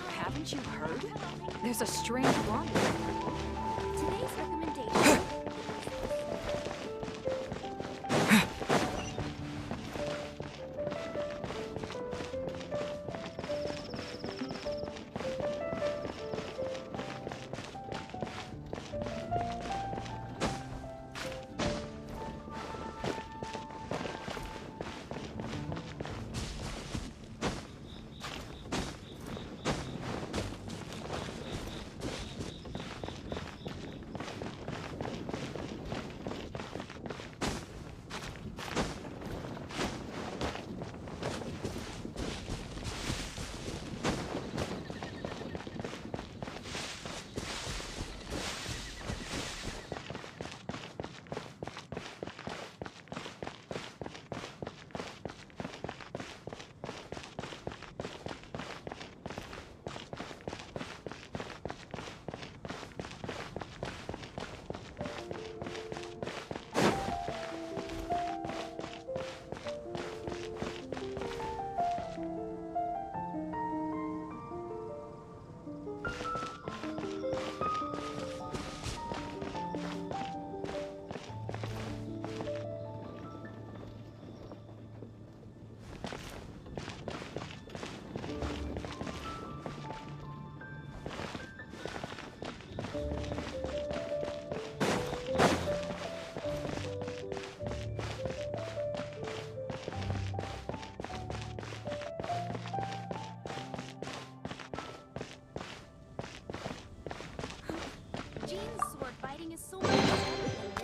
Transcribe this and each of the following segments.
Haven't you heard? There's a strange wanderer. Today's recommendation.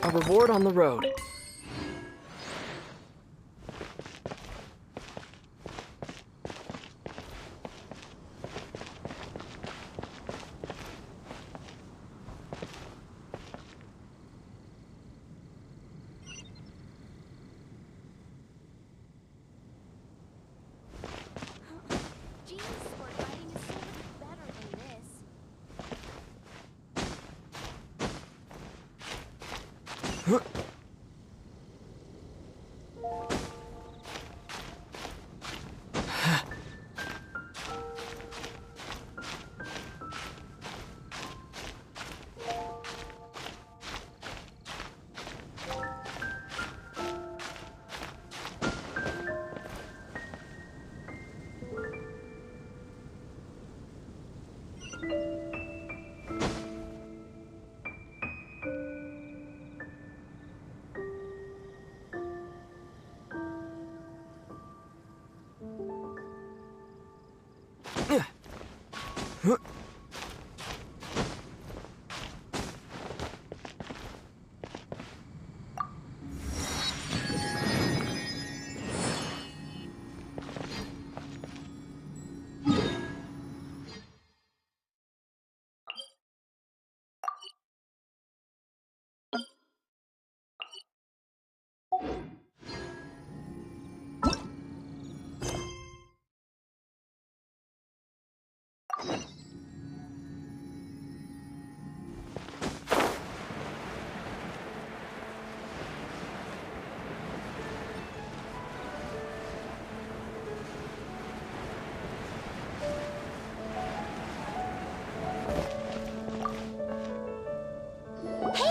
A reward on the road.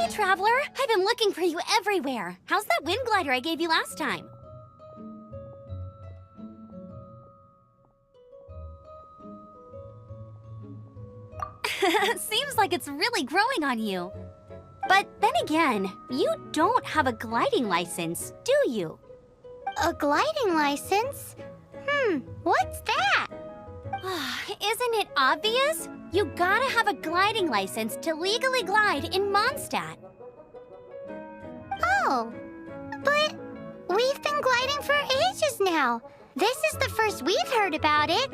Traveler, I've been looking for you everywhere. How's that wind glider I gave you last time? Seems like it's really growing on you. But then again, you don't have a gliding license, do you? A gliding license? What's that? Isn't it obvious? You gotta have a gliding license to legally glide in Mondstadt. Oh, but we've been gliding for ages now. This is the first we've heard about it.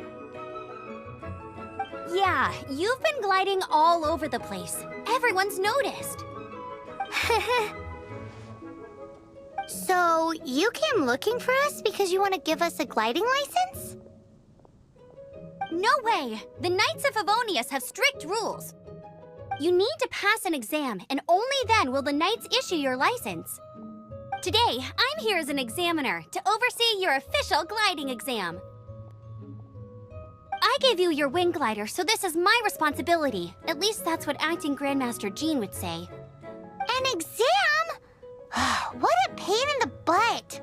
Yeah, you've been gliding all over the place. Everyone's noticed. So you came looking for us because you want to give us a gliding license? No way! The Knights of Favonius have strict rules. You need to pass an exam, and only then will the Knights issue your license. Today, I'm here as an examiner to oversee your official gliding exam. I gave you your wing glider, so this is my responsibility. At least that's what Acting Grandmaster Jean would say. An exam? What a pain in the butt.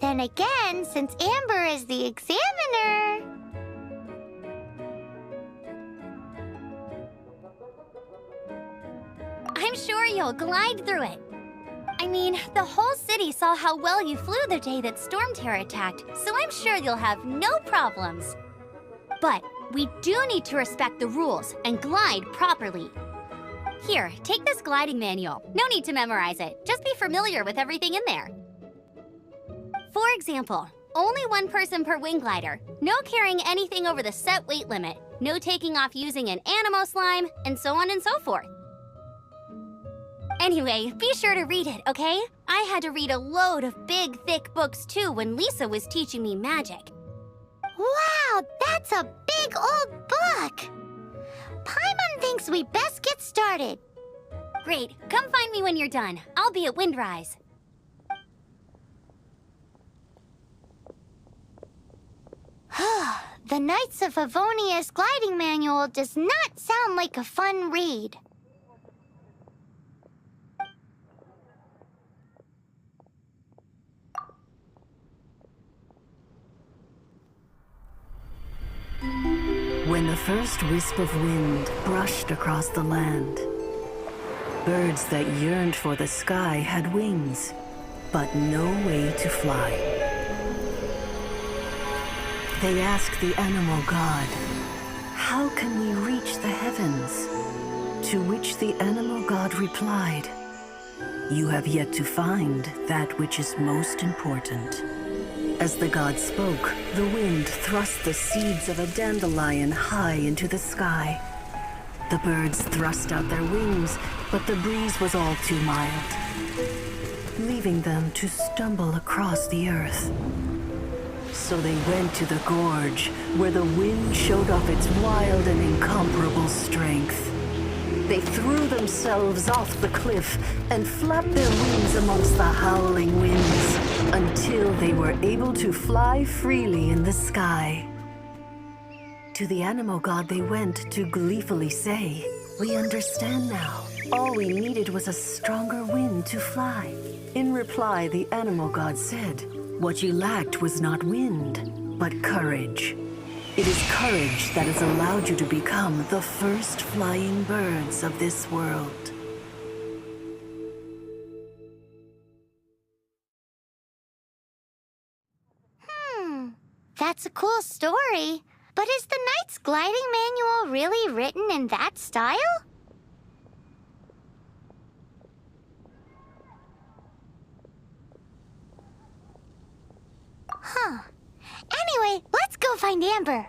Then again, since Amber is the examiner... I'm sure you'll glide through it. I mean, the whole city saw how well you flew the day that Storm Terror attacked, so I'm sure you'll have no problems. But we do need to respect the rules and glide properly. Here, take this gliding manual. No need to memorize it. Just be familiar with everything in there. For example, only one person per wing glider, no carrying anything over the set weight limit, no taking off using an animo slime, and so on and so forth. Anyway, be sure to read it, okay? I had to read a load of big, thick books too when Lisa was teaching me magic. Wow, that's a big old book! Paimon thinks we best get started. Great, come find me when you're done. I'll be at Windrise. The Knights of Favonius gliding manual does not sound like a fun read. When the first wisp of wind brushed across the land, birds that yearned for the sky had wings, but no way to fly. They asked the animal god, "How can we reach the heavens?" To which the animal god replied, "You have yet to find that which is most important." As the god spoke, the wind thrust the seeds of a dandelion high into the sky. The birds thrust out their wings, but the breeze was all too mild, leaving them to stumble across the earth. So they went to the gorge, where the wind showed off its wild and incomparable strength. They threw themselves off the cliff and flapped their wings amongst the howling winds until they were able to fly freely in the sky. To the animal god they went to gleefully say, "We understand now. All we needed was a stronger wind to fly." In reply, the animal god said, "What you lacked was not wind, but courage. It is courage that has allowed you to become the first flying birds of this world." That's a cool story. But is the Knight's gliding manual really written in that style? Huh. Anyway, let's go find Amber.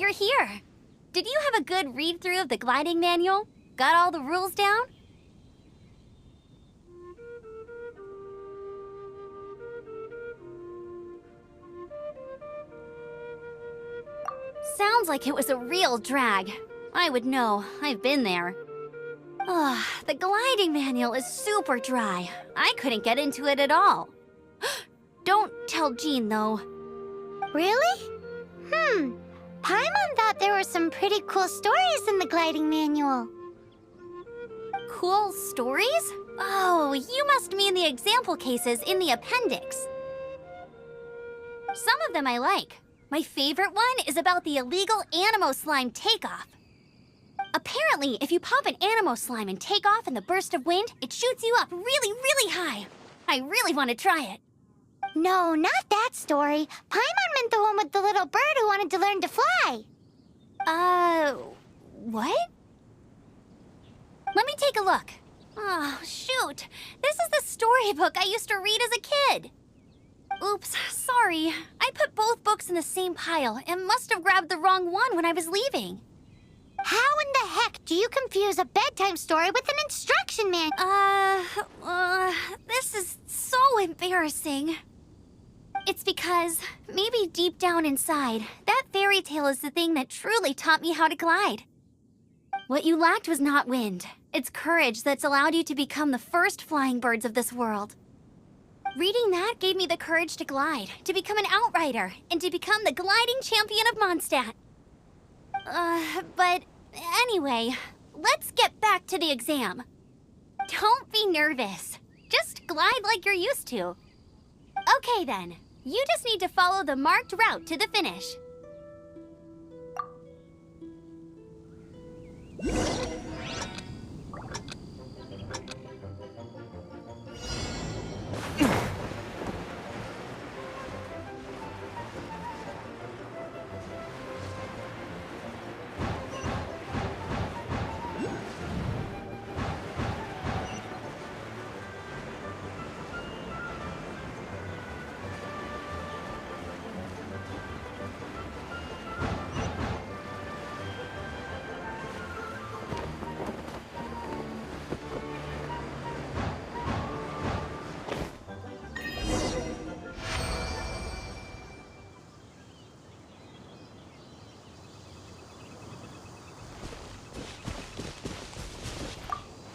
you're here. Did you have a good read-through of the gliding manual? Got all the rules down? Sounds like it was a real drag. I would know. I've been there. Ugh, the gliding manual is super dry. I couldn't get into it at all. Don't tell Jean, though. Really? Paimon thought there were some pretty cool stories in the gliding manual. Cool stories? Oh, you must mean the example cases in the appendix. Some of them I like. My favorite one is about the illegal Animo Slime takeoff. Apparently, if you pop an Animo Slime and take off in the burst of wind, it shoots you up really, really high. I really want to try it. No, not that story. Paimon meant the one with the little bird who wanted to learn to fly. What? Let me take a look. Oh, shoot. This is the storybook I used to read as a kid. Oops, sorry. I put both books in the same pile and must have grabbed the wrong one when I was leaving. How in the heck do you confuse a bedtime story with an instruction manual? This is so embarrassing. It's because, maybe deep down inside, that fairy tale is the thing that truly taught me how to glide. What you lacked was not wind. It's courage that's allowed you to become the first flying birds of this world. Reading that gave me the courage to glide, to become an outrider, and to become the gliding champion of Mondstadt. But anyway, let's get back to the exam. Don't be nervous. Just glide like you're used to. Okay then, you just need to follow the marked route to the finish.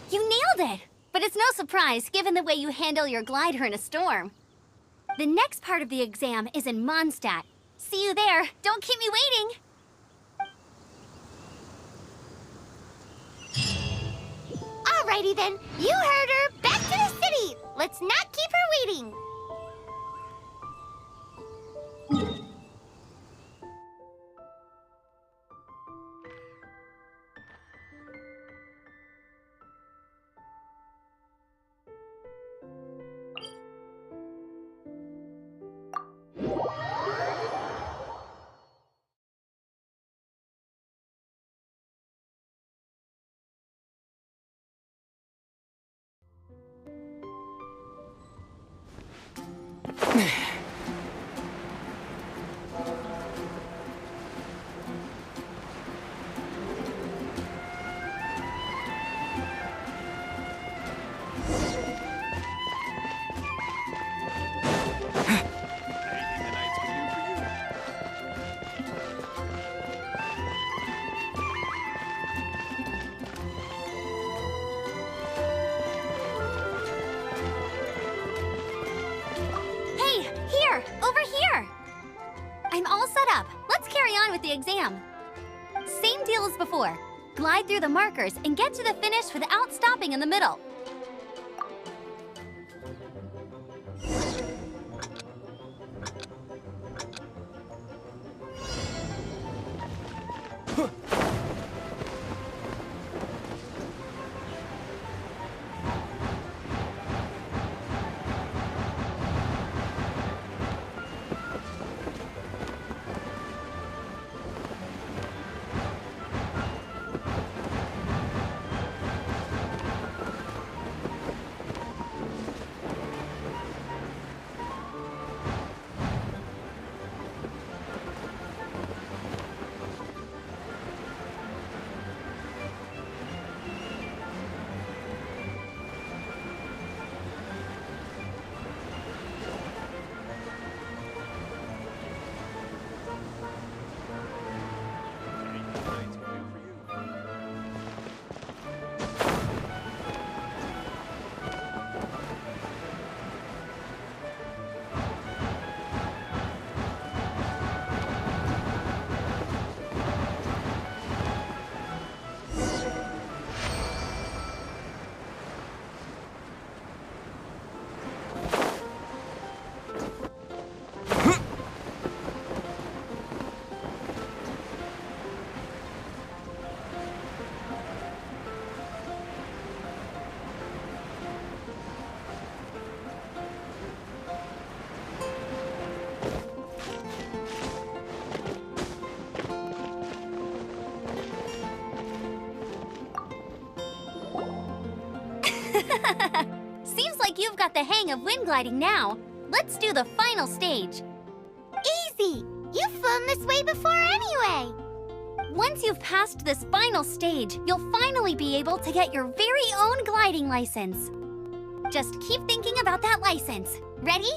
You nailed it! But it's no surprise, given the way you handle your glider in a storm. The next part of the exam is in Mondstadt. See you there. Don't keep me waiting! Alrighty then, you heard her. Back to the city. Let's not keep her waiting. I'm all set up. Let's carry on with the exam. Same deal as before. Glide through the markers and get to the finish without stopping in the middle. the hang of wind gliding now. Let's do the final stage. Easy! You've flown this way before anyway! Once you've passed this final stage, you'll finally be able to get your very own gliding license. Just keep thinking about that license. Ready?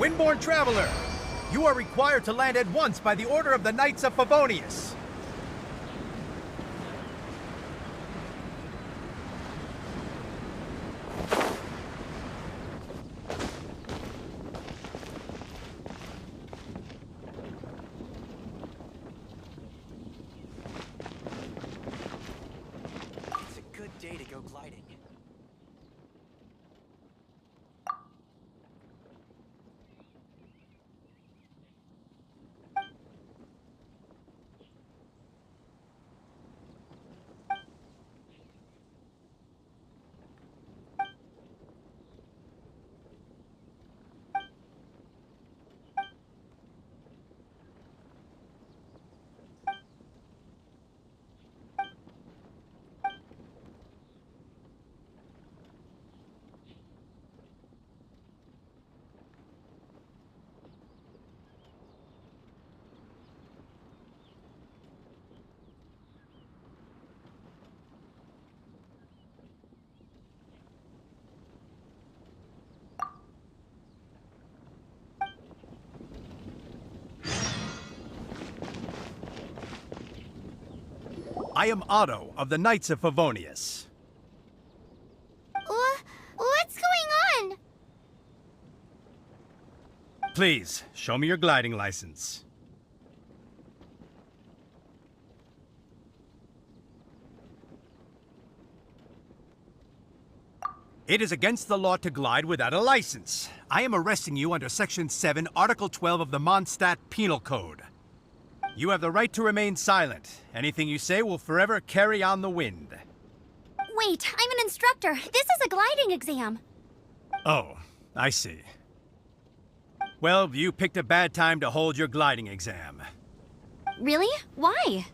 Windborne Traveler, you are required to land at once by the order of the Knights of Favonius. It's a good day to go gliding. I am Otto of the Knights of Favonius. What's going on? Please, show me your gliding license. It is against the law to glide without a license. I am arresting you under Section 7, Article 12 of the Mondstadt Penal Code. You have the right to remain silent. Anything you say will forever carry on the wind. Wait, I'm an instructor. This is a gliding exam. Oh, I see. Well, you picked a bad time to hold your gliding exam. Really? Why?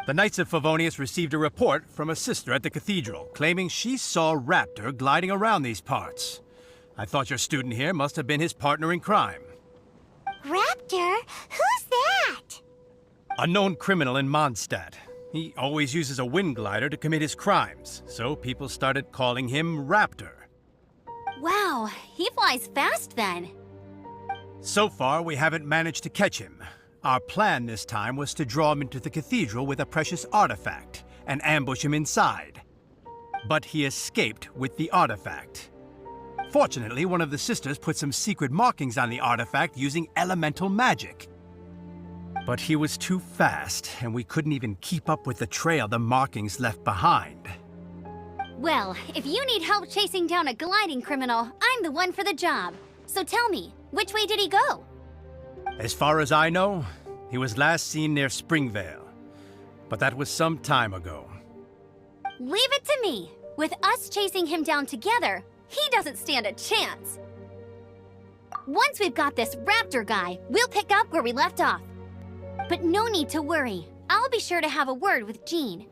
The Knights of Favonius received a report from a sister at the cathedral claiming she saw Raptor gliding around these parts. I thought your student here must have been his partner in crime. Raptor? Who's that? A known criminal in Mondstadt. He always uses a wind glider to commit his crimes, so people started calling him Raptor. Wow, he flies fast then. So far, we haven't managed to catch him. Our plan this time was to draw him into the cathedral with a precious artifact and ambush him inside. But he escaped with the artifact. Fortunately, one of the sisters put some secret markings on the artifact using elemental magic. But he was too fast, and we couldn't even keep up with the trail the markings left behind. Well, if you need help chasing down a gliding criminal, I'm the one for the job. So tell me, which way did he go? As far as I know, he was last seen near Springvale. But that was some time ago. Leave it to me. With us chasing him down together, he doesn't stand a chance. Once we've got this Raptor guy, we'll pick up where we left off. But no need to worry. I'll be sure to have a word with Jean.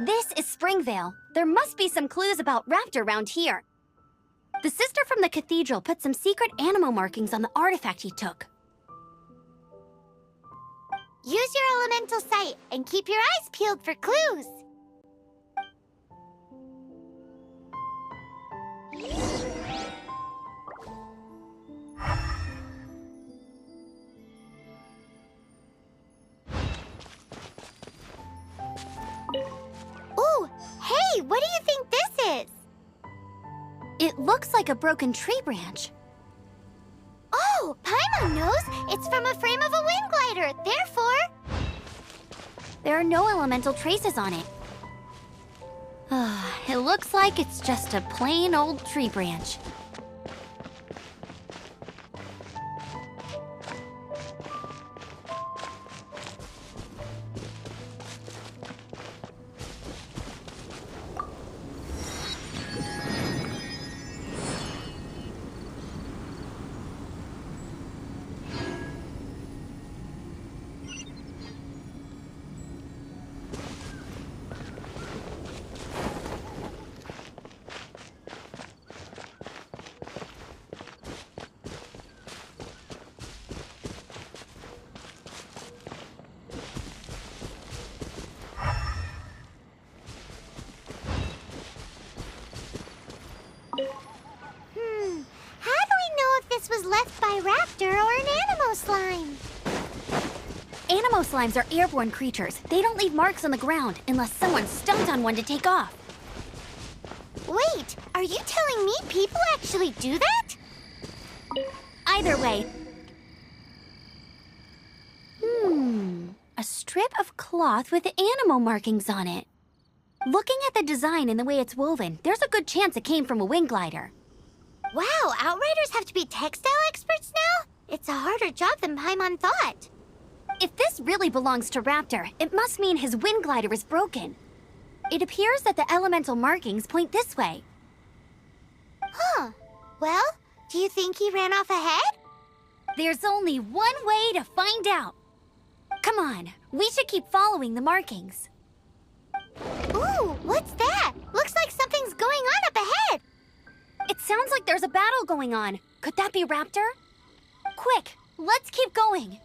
This is Springvale. There must be some clues about Raptor around here. The sister from the cathedral put some secret animal markings on the artifact he took. Use your elemental sight and keep your eyes peeled for clues. Ooh, hey, what do you think this is? It looks like a broken tree branch. Oh, Paimon knows. It's from a frame of a wind glider. Therefore, There are no elemental traces on it. It looks like it's just a plain old tree branch. how do we know if this was left by Raptor or an Animo slime? Animo slimes are airborne creatures. They don't leave marks on the ground unless someone stomped on one to take off. Wait, are you telling me people actually do that? Either way. A strip of cloth with animo markings on it. Looking at the design and the way it's woven, there's a good chance it came from a wind glider. Wow, Outriders have to be textile experts now? It's a harder job than Paimon thought. If this really belongs to Raptor, it must mean his wind glider is broken. It appears that the elemental markings point this way. Huh. Well, do you think he ran off ahead? There's only one way to find out. Come on, we should keep following the markings. Ooh, what's that? Looks like something's going on up ahead. It sounds like there's a battle going on. Could that be Raptor? Quick, let's keep going.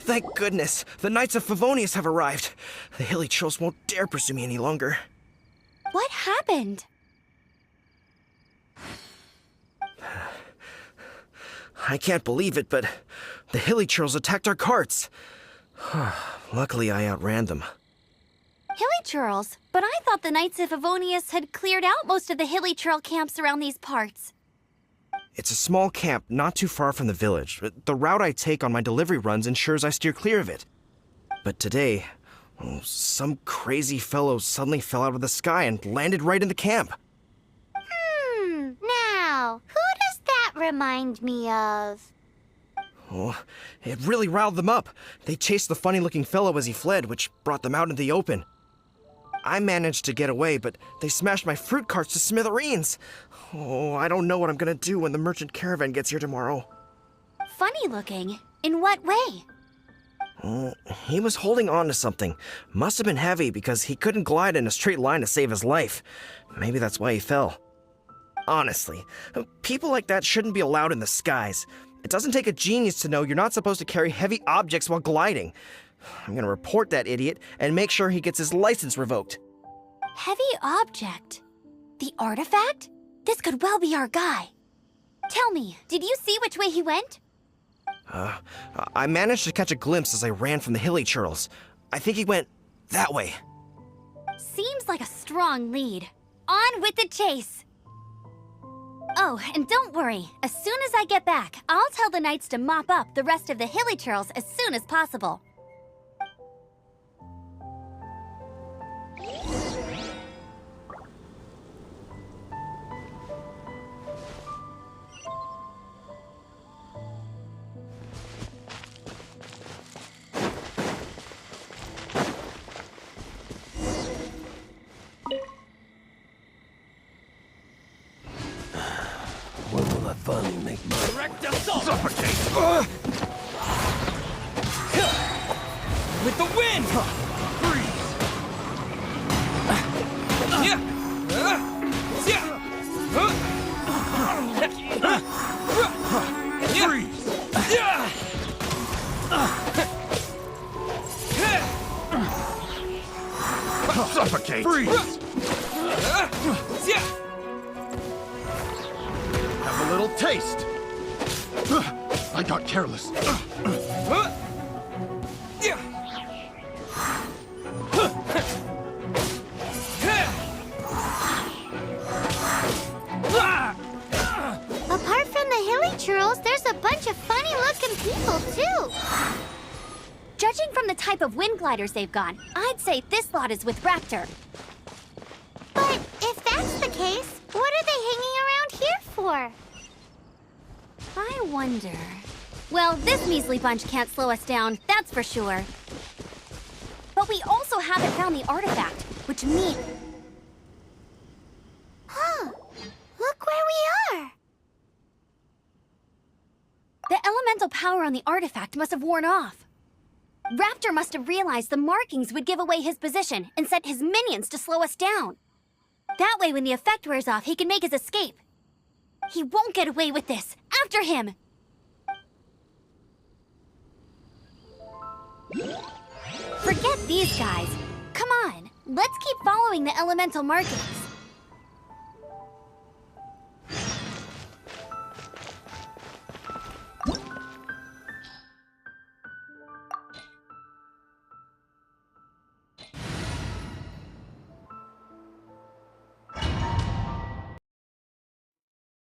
Thank goodness, the Knights of Favonius have arrived. The hilly trolls won't dare pursue me any longer. What happened? I can't believe it, but the hilly trolls attacked our carts. Luckily, I outran them. Hilly churls? But I thought the Knights of Favonius had cleared out most of the hilly churl camps around these parts. It's a small camp not too far from the village. The route I take on my delivery runs ensures I steer clear of it. But today, some crazy fellow suddenly fell out of the sky and landed right in the camp. Now, who does that remind me of? Oh, it really riled them up. They chased the funny-looking fellow as he fled, which brought them out into the open. I managed to get away, but they smashed my fruit carts to smithereens. Oh, I don't know what I'm gonna do when the merchant caravan gets here tomorrow. Funny looking? In what way? He was holding on to something. Must have been heavy because he couldn't glide in a straight line to save his life. Maybe that's why he fell. Honestly, people like that shouldn't be allowed in the skies. It doesn't take a genius to know you're not supposed to carry heavy objects while gliding. I'm gonna report that idiot and make sure he gets his license revoked. Heavy object. The artifact? This could well be our guy. Tell me, did you see which way he went? I managed to catch a glimpse as I ran from the hilly churls. I think he went that way. Seems like a strong lead. On with the chase! Oh, and don't worry. As soon as I get back, I'll tell the knights to mop up the rest of the hilly churls as soon as possible. When will I finally make my Direct assault! suffocate? With the wind! Freeze! Freeze! Suffocate! Freeze! Have a little taste. I got careless. Apart from the hilly churls, there's a bunch of funny-looking people, too. Judging from the type of wind gliders they've got, I'd say this lot is with Raptor. But if that's the case, what are they hanging around here for? I wonder... Well, this measly bunch can't slow us down, that's for sure. But we also haven't found the artifact, which means... Huh. Look where we are. The elemental power on the artifact must have worn off. Raptor must have realized the markings would give away his position and sent his minions to slow us down. That way, when the effect wears off, he can make his escape. He won't get away with this. After him! Forget these guys. Come on, let's keep following the elemental markings.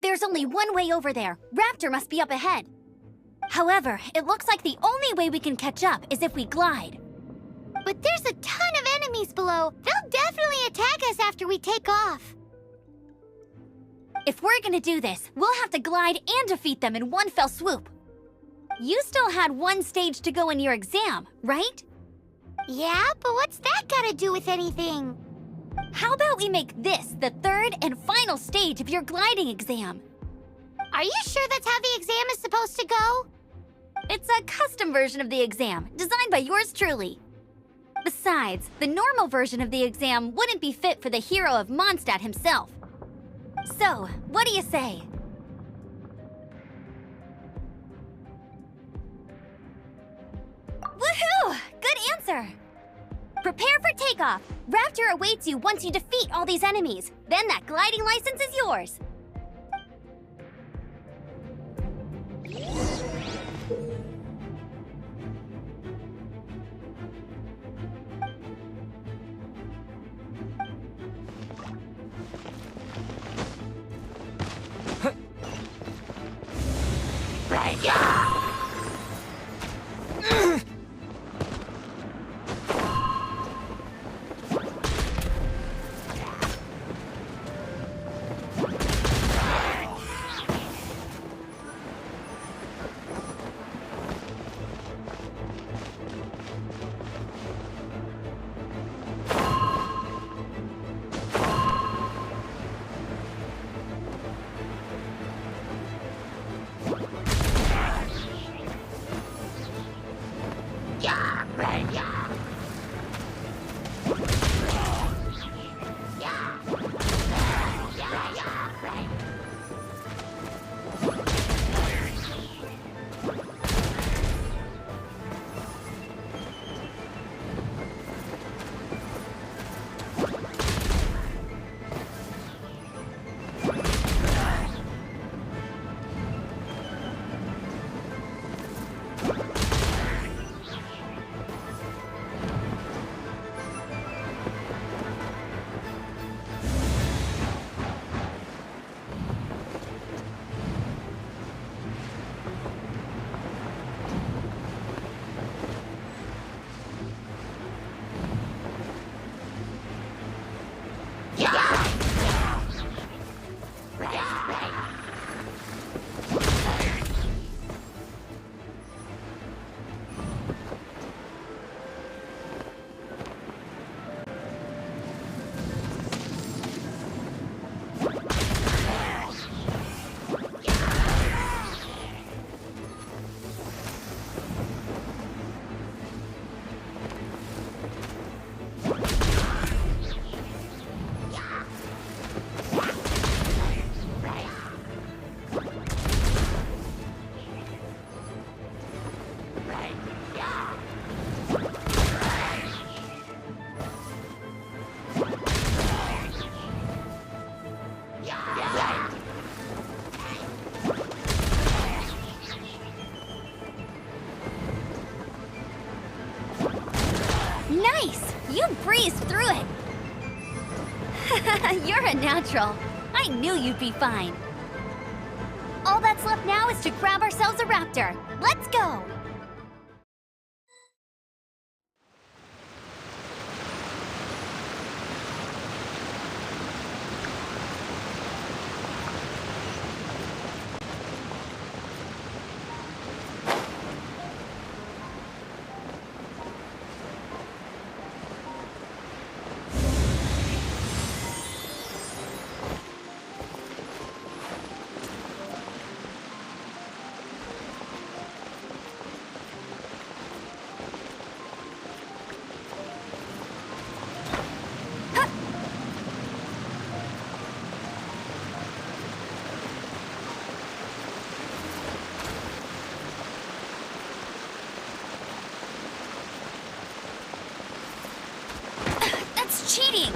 There's only one way over there. Raptor must be up ahead. However, it looks like the only way we can catch up is if we glide. But there's a ton of enemies below. They'll definitely attack us after we take off. If we're gonna do this, we'll have to glide and defeat them in one fell swoop. You still had one stage to go in your exam, right? Yeah, but what's that got to do with anything? How about we make this the third and final stage of your gliding exam? Are you sure that's how the exam is supposed to go? It's a custom version of the exam, designed by yours truly. Besides, the normal version of the exam wouldn't be fit for the hero of Mondstadt himself. So, what do you say? Woohoo! Good answer! Prepare for takeoff. Raptor awaits you once you defeat all these enemies. Then that gliding license is yours. breeze through it. You're a natural. I knew you'd be fine. All that's left now is to grab ourselves a raptor. Let's go! Cheating!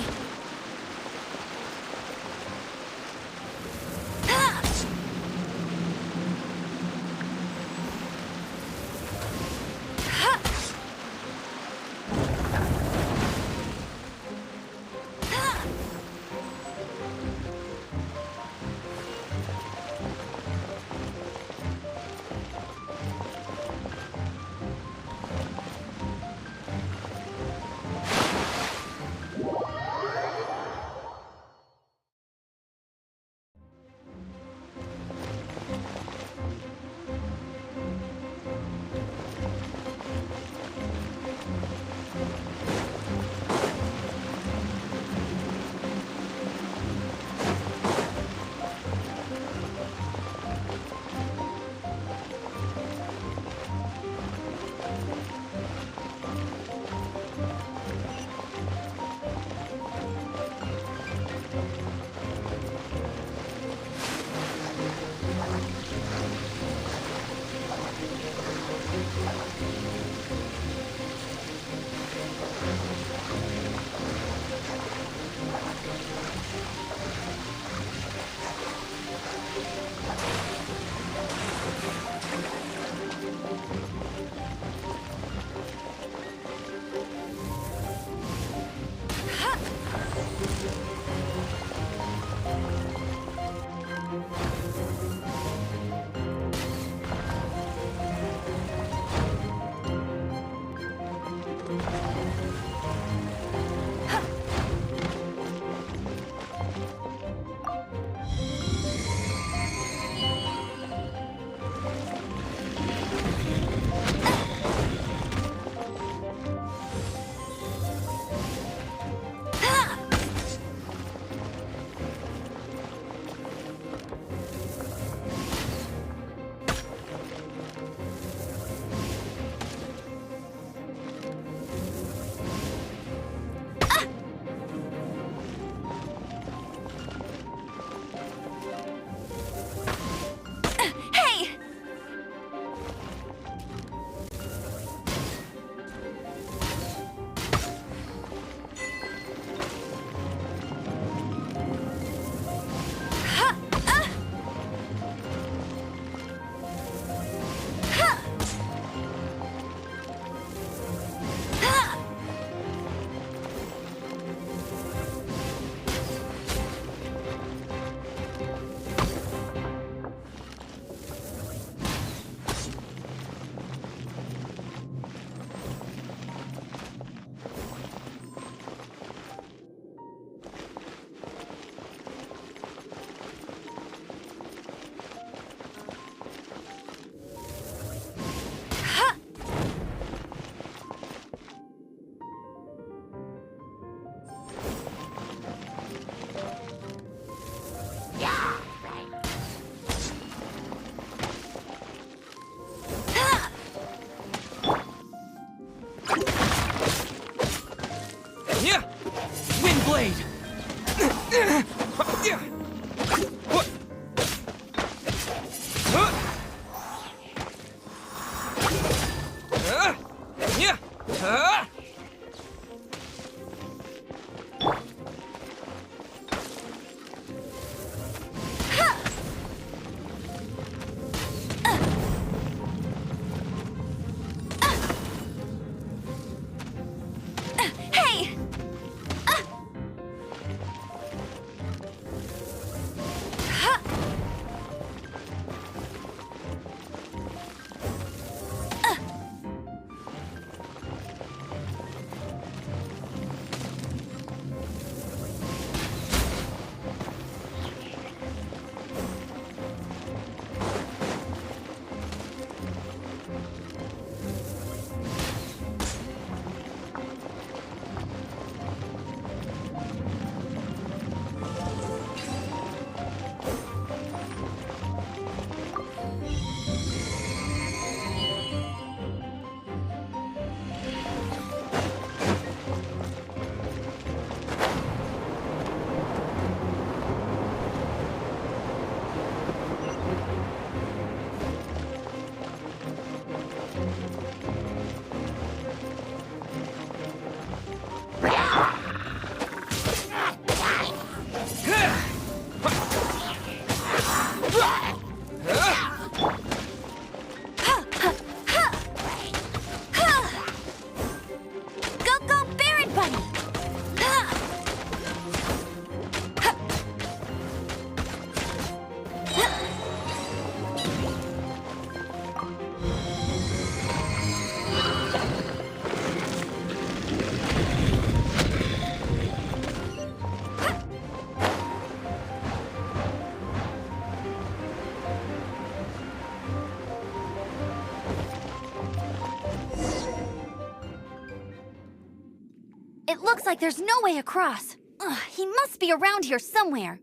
looks like there's no way across. Ugh, he must be around here somewhere.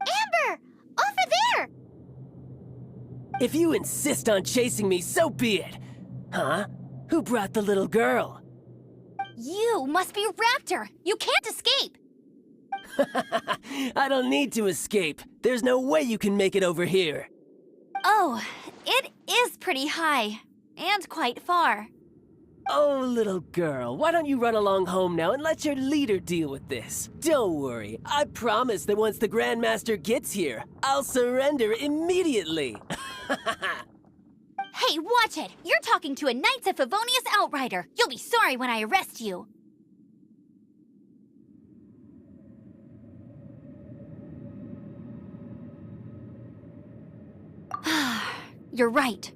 Amber! Over there! If you insist on chasing me, so be it. Huh? Who brought the little girl? You must be Raptor. You can't escape. I don't need to escape. There's no way you can make it over here. Oh, it is pretty high. And quite far. Oh, little girl, why don't you run along home now and let your leader deal with this? Don't worry, I promise that once the Grandmaster gets here, I'll surrender immediately. Hey, watch it! You're talking to a Knights of Favonius outrider. You'll be sorry when I arrest you. You're right.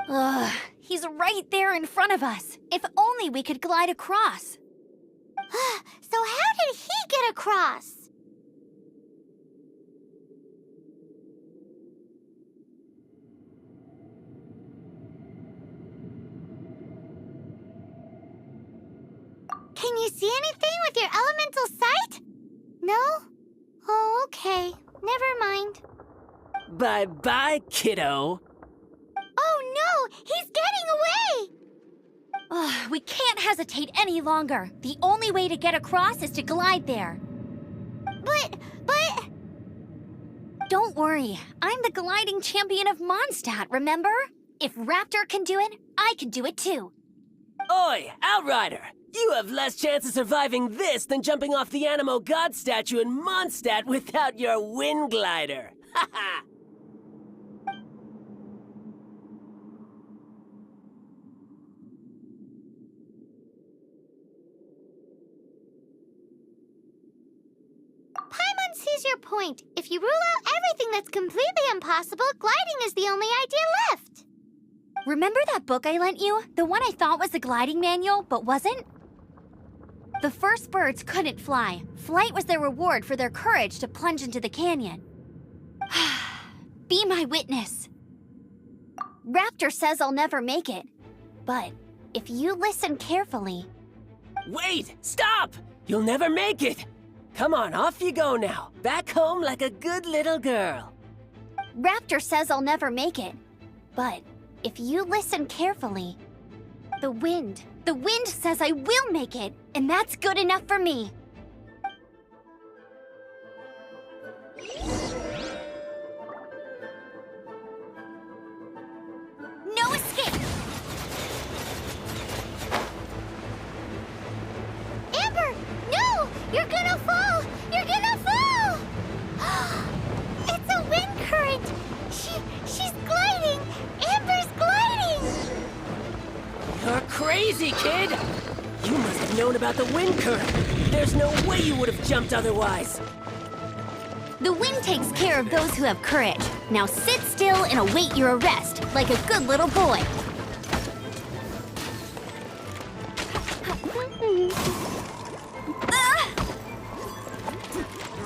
Ugh, he's right there in front of us. If only we could glide across. So how did he get across? Can you see anything with your elemental sight? No? Oh, okay. Never mind. Bye-bye, kiddo. Oh no! He's getting away! Ugh, we can't hesitate any longer. The only way to get across is to glide there. But... Don't worry, I'm the gliding champion of Mondstadt, remember? If Raptor can do it, I can do it too. Oi, Outrider! You have less chance of surviving this than jumping off the Animo God statue in Mondstadt without your wind glider. Ha ha! Paimon sees your point. If you rule out everything that's completely impossible, gliding is the only idea left. Remember that book I lent you? The one I thought was the gliding manual, but wasn't? The first birds couldn't fly. Flight was their reward for their courage to plunge into the canyon. Be my witness. Raptor says I'll never make it. But if you listen carefully... Wait! Stop! You'll never make it! Come on, off you go now. Back home like a good little girl. Raptor says I'll never make it. But if you listen carefully... The wind says I will make it, and that's good enough for me. No escape! Amber! No! You're gonna fall! You're gonna fall! It's a wind current! She's gliding! Amber's gliding! You're crazy, kid! You must have known about the wind current. There's no way you would have jumped otherwise. The wind takes care of those who have courage. Now sit still and await your arrest, like a good little boy.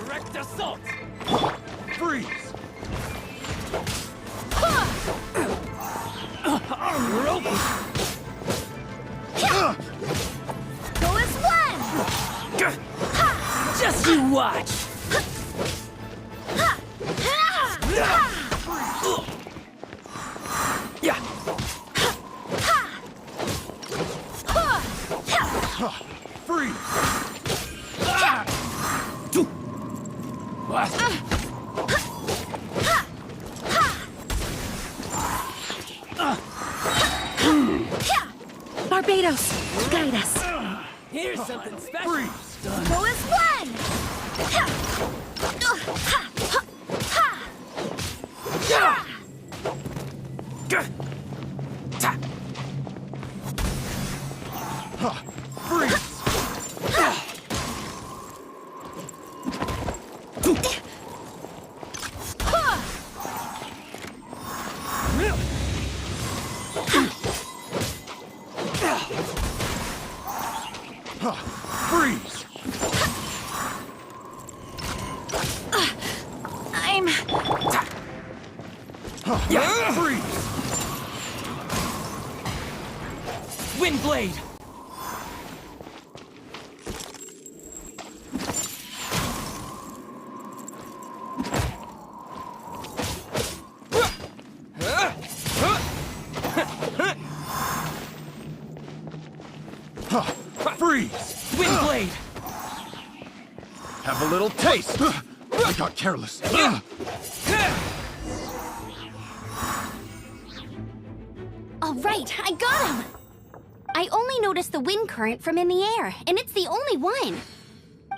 Direct assault! Freeze! Go as one! Just you watch! Freeze! Barbados, guide us. Here's something special. Freeze! Go as one! Freeze! Freeze! I'm... Freeze! Wind blade! Windblade! Have a little taste. I got careless. All right, I got him! I only noticed the wind current from in the air, and it's the only one.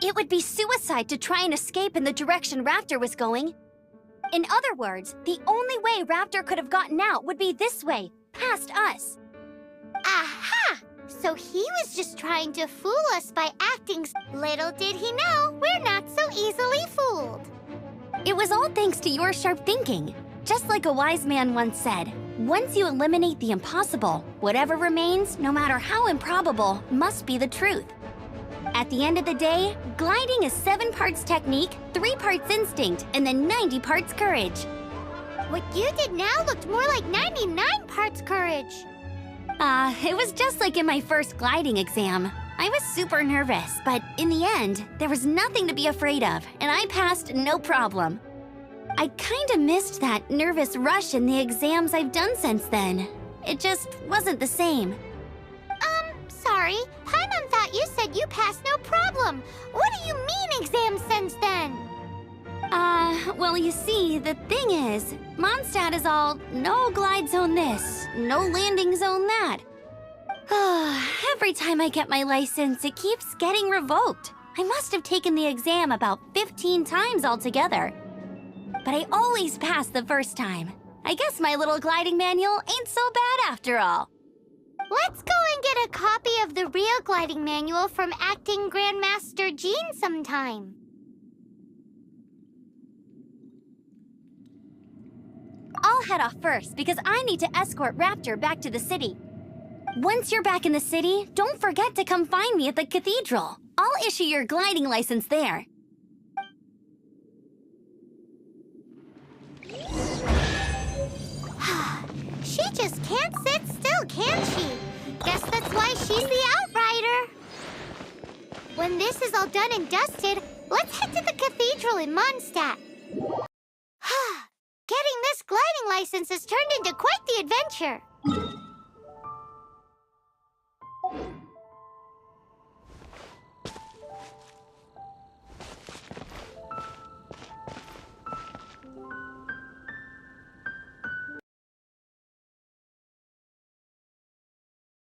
It would be suicide to try and escape in the direction Raptor was going. In other words, the only way Raptor could have gotten out would be this way, past us. Aha! So he was just trying to fool us by acting. Little did he know, we're not so easily fooled. It was all thanks to your sharp thinking. Just like a wise man once said, once you eliminate the impossible, whatever remains, no matter how improbable, must be the truth. At the end of the day, gliding is 7 parts technique, 3 parts instinct, and then 90 parts courage. What you did now looked more like 99 parts courage. It was just like in my first gliding exam. I was super nervous, but in the end, there was nothing to be afraid of, and I passed no problem. I kinda missed that nervous rush in the exams I've done since then. It just wasn't the same. Sorry. Paimon thought you said you passed no problem. What do you mean exam since then? Well, you see, the thing is, Mondstadt is all no glide zone this, no landing zone that. Every time I get my license, it keeps getting revoked. I must have taken the exam about 15 times altogether. But I always pass the first time. I guess my little gliding manual ain't so bad after all. Let's go and get a copy of the real gliding manual from Acting Grandmaster Jean sometime. I'll head off first because I need to escort Raptor back to the city. Once you're back in the city, don't forget to come find me at the cathedral. I'll issue your gliding license there. She just can't sit still, can she? Guess that's why she's the Outrider. When this is all done and dusted, let's head to the cathedral in Mondstadt. Getting this gliding license has turned into quite the adventure.